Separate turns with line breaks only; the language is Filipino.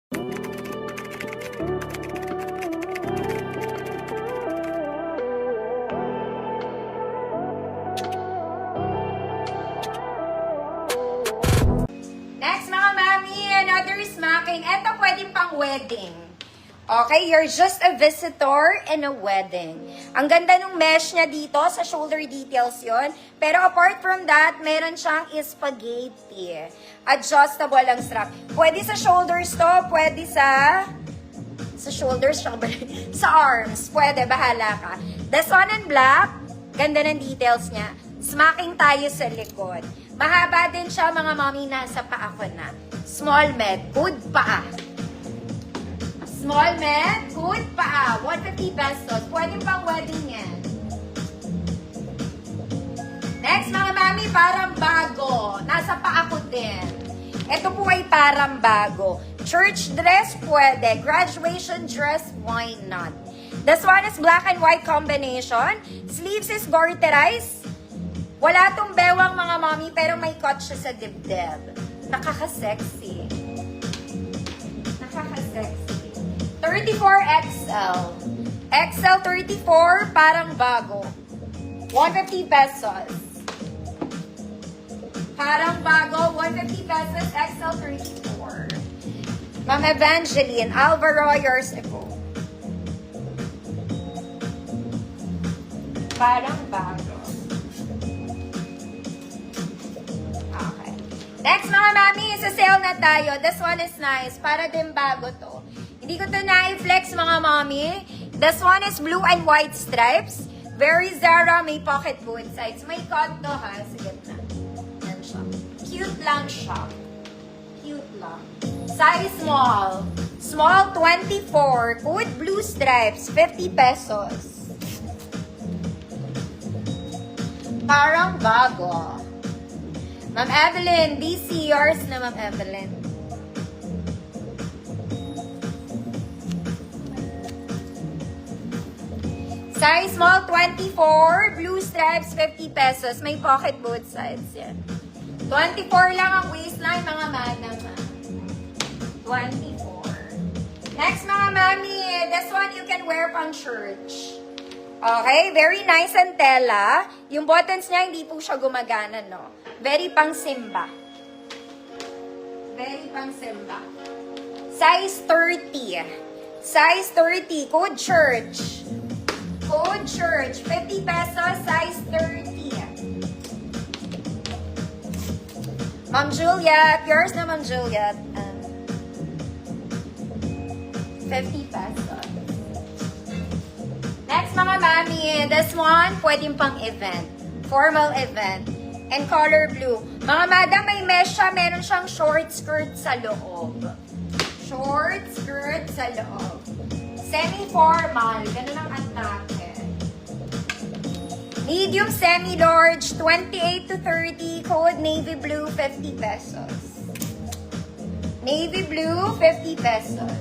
Next mga mami, another smacking. Ito pwedeng pang wedding. Okay, you're just a visitor in a wedding. Ang ganda ng mesh niya dito, sa shoulder details yon. Pero apart from that, meron siyang spaghetti. Adjustable ang strap. Pwede sa shoulders to, pwede sa shoulders, sa arms. Pwede, bahala ka. This one in black, ganda ng details niya. Smacking tayo sa likod. Mahaba din siya, mga mami, nasa paa ko na. Small med, good paa. Small med, good paa. 150 pesos. Pwede pang wedding yan. Next, mga mami, parang bago. Nasa paa ko din. Ito po ay parang bago. Church dress, pwede. Graduation dress, why not? This one is black and white combination. Sleeves is garterized. Wala tong bewang, mga mami, pero may cut siya sa dibdib. Nakaka-sexy. Nakaka-sexy. 34XL. XL 34, parang bago. 150 pesos. Parang bago, 150 pesos, XL 34. Ma'am Evangeline, Alvaro, yours ito. Parang bago. Okay. Next mga mami, sa sale na tayo. This one is nice. Para din bago to. Hindi ko to na-flex mga mami. This one is blue and white stripes. Very Zara, may pocket both sides. May cut to ha, sa gitna. Yan siya. Cute lang siya. Cute lang. Size small. Small 24. Good blue stripes. 50 pesos. Parang bago. Ma'am Evelyn, DC, yours na Ma'am Evelyn. Size small 24, blue stripes 50 pesos. May pocket both sides yan. 24 lang ang waistline, mga madam. 24. Next mga mami, this one you can wear pang church. Okay, very nice and tela. Yung buttons niya hindi po siya gumagana, no? Very pang simba. Very pang simba. Size 30. Size 30, code church. Code church, 50 pesos, size 30. Ma'am Juliet, yours na Ma'am Juliet. 50 pesos. Next mga mami, this one, pwedeng pang event. Formal event. And color blue. Mga madam, may mesh siya, meron siyang short skirt sa loob. Short skirt sa loob. Semi-formal, ganun ang atake. Medium semi-large, 28 to 30, code navy blue, 50 pesos. Navy blue, 50 pesos.